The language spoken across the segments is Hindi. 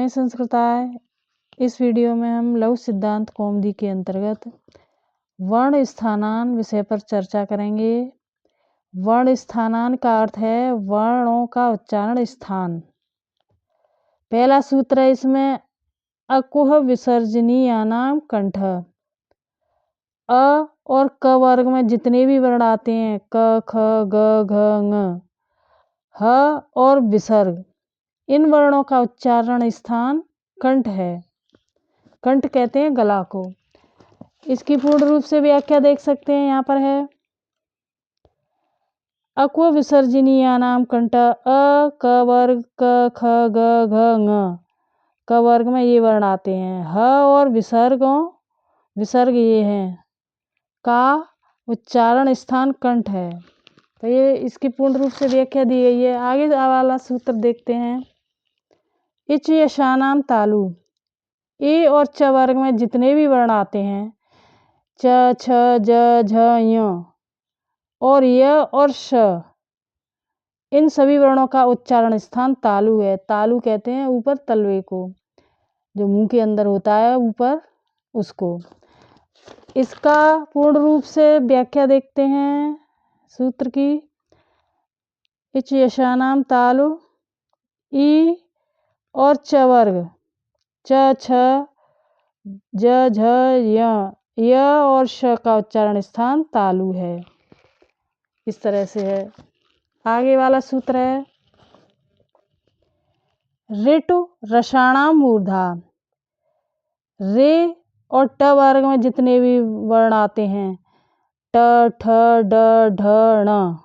नए संस्कृताय। इस वीडियो में हम लघु सिद्धांत कौमुदी के अंतर्गत वर्ण स्थानान विषय पर चर्चा करेंगे। वर्ण स्थानान का अर्थ है वर्णों का उच्चारण स्थान। पहला सूत्र है इसमें अकुह विसर्जनीयानाम कंठ। अ और क वर्ग में जितने भी वर्ण आते हैं क ख ग घ ङ, ह और विसर्ग, इन वर्णों का उच्चारण स्थान कंठ है। कंठ कहते हैं गला को। इसकी पूर्ण रूप से व्याख्या देख सकते हैं, यहाँ पर है अकुह विसर्जनीयानाम कंठ। अ क वर्ग क ख ग घ ङ, क वर्ग में ये वर्ण आते हैं। ह और विसर्ग ये हैं, का उच्चारण स्थान कंठ है। तो ये इसकी पूर्ण रूप से व्याख्या दी गई है। आगे वाला सूत्र देखते हैं। इच यशानाम तालु। ए और च वर्ग में जितने भी वर्ण आते हैं च छ ज झ य और य और श, इन सभी वर्णों का उच्चारण स्थान तालु है। तालु कहते हैं ऊपर तलवे को, जो मुंह के अंदर होता है ऊपर, उसको। इसका पूर्ण रूप से व्याख्या देखते हैं सूत्र की। इच यशानाम तालु। ई और च वर्ग च छ ज झ य और श का उच्चारण स्थान तालु है। इस तरह से है। आगे वाला सूत्र है ऋटु रसाणाम मूर्धा। रे और ट वर्ग में जितने भी वर्ण आते हैं ट ठ ड ढ ण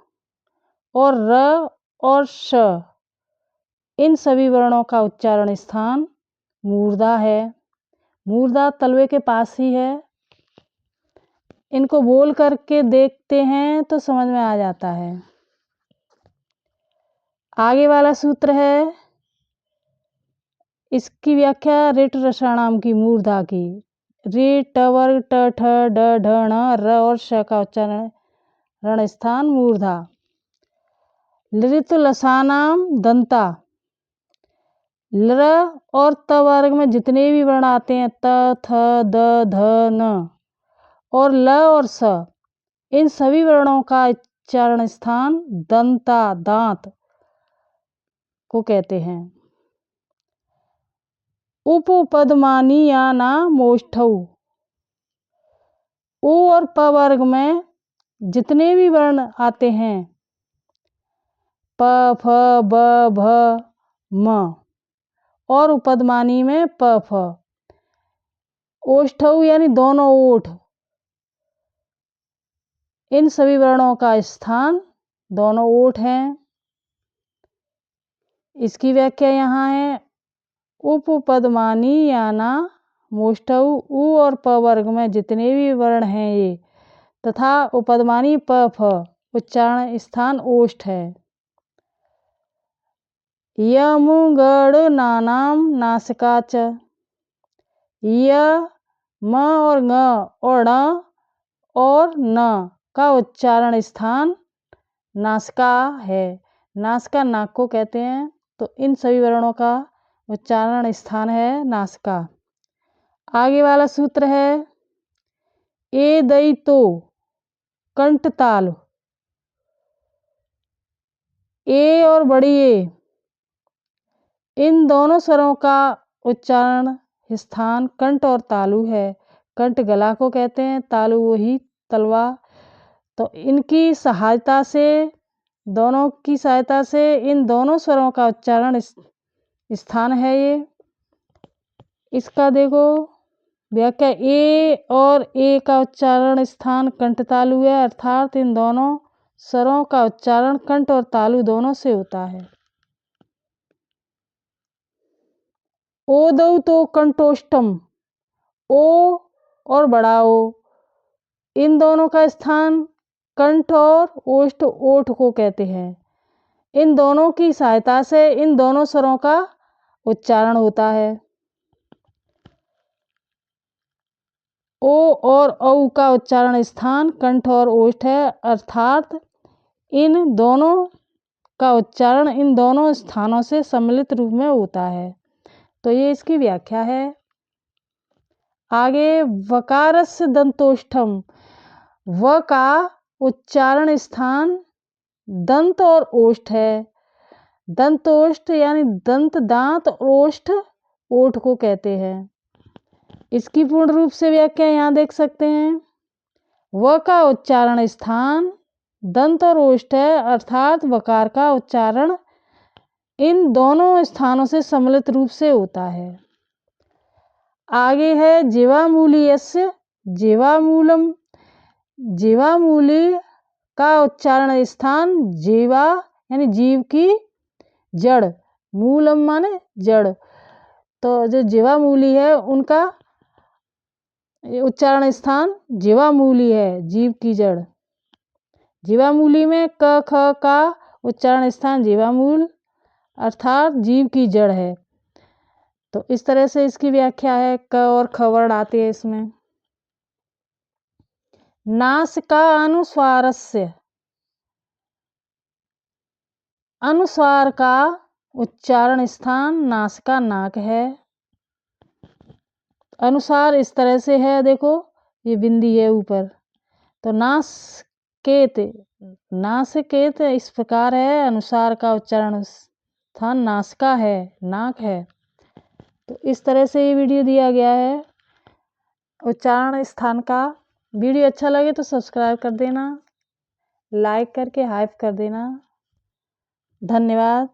और र और श, इन सभी वर्णों का उच्चारण स्थान मूर्धा है। मूर्धा तलवे के पास ही है। इनको बोल करके देखते हैं तो समझ में आ जाता है। आगे वाला सूत्र है, इसकी व्याख्या ऋट रसाणाम की मूर्धा की। रे ट वर्ग ट ठ ड ढ ण र और श का उच्चारण स्थान मूर्धा। लृत लसानाम दंता। ल और त वर्ग में जितने भी वर्ण आते हैं त थ द ध न और ल और स, इन सभी वर्णों का उच्चारण स्थान दंता, दांत को कहते हैं। उपपदमानीयानामोष्ठौ। उ और प वर्ग में जितने भी वर्ण आते हैं प फ ब भ म और उपदमानी में प फ, ओष्ठौ यानी दोनों ओठ, इन सभी वर्णों का स्थान दोनों ओठ हैं। इसकी व्याख्या यहाँ है उपपदमानीयानामोष्ठौ। उ और प वर्ग में जितने भी वर्ण हैं ये तथा उपपदमानी प फ, उच्चारण स्थान ओष्ठ है। यमुगणनानाम नासिका च। य म और ङ और ण और न का उच्चारण स्थान नासिका है। नासिका नाक को कहते हैं, तो इन सभी वर्णों का उच्चारण स्थान है नासिका। आगे वाला सूत्र है ए दई तो कंठ ताल। ए और बड़ी ए, इन दोनों स्वरों का उच्चारण स्थान कंठ और तालु है। कंठ गला को कहते हैं, तालु वही तलवा। तो इनकी सहायता से, दोनों की सहायता से इन दोनों स्वरों का उच्चारण स्थान है ये। इसका देखो व्याख्या, ए और ए का उच्चारण स्थान कंठ तालु है, अर्थात इन दोनों स्वरों का उच्चारण कंठ और तालु दोनों से होता है। ओदौ तो कंठोष्ठम। ओ और बड़ा ओ, इन दोनों का स्थान कंठ और ओष्ठ, ओठ को कहते हैं। इन दोनों की सहायता से इन दोनों स्वरों का उच्चारण होता है। ओ और औ का उच्चारण स्थान कंठ और ओष्ठ है, अर्थात इन दोनों का उच्चारण इन दोनों स्थानों से सम्मिलित रूप में होता है। तो ये इसकी व्याख्या है। आगे वकारस्य दंतोष्ठम, व का उच्चारण स्थान दंत और ओष्ठ है। दंतोष्ठ यानी दंत दांत, ओष्ठ ओठ को कहते हैं। इसकी पूर्ण रूप से व्याख्या यहाँ देख सकते हैं। व का उच्चारण स्थान दंत और ओष्ठ है, अर्थात वकार का उच्चारण इन दोनों स्थानों से सम्मिलित रूप से होता है। आगे है जीवामूलीयस्य जीवामूलम, जीवामूली का उच्चारण स्थान जीवा यानी जीव की जड़, मूलम माने जड़, तो जो जीवामूली है उनका उच्चारण स्थान जीवामूली है, जीव की जड़। जीवामूली में क ख का उच्चारण स्थान जीवामूल अर्थात जीव की जड़ है। तो इस तरह से इसकी व्याख्या है। क और ख वर्ण आते हैं इसमें। नासिका अनुस्वारस्य, अनुस्वार का उच्चारण स्थान नासिका नाक है। अनुसार इस तरह से है, देखो ये बिंदी है ऊपर, तो नासकेत, नासकेत इस प्रकार है। अनुसार का उच्चारण स्थान नासिका है, नाक है। तो इस तरह से ये वीडियो दिया गया है उच्चारण स्थान का। वीडियो अच्छा लगे तो सब्सक्राइब कर देना, लाइक करके हाइप कर देना। धन्यवाद।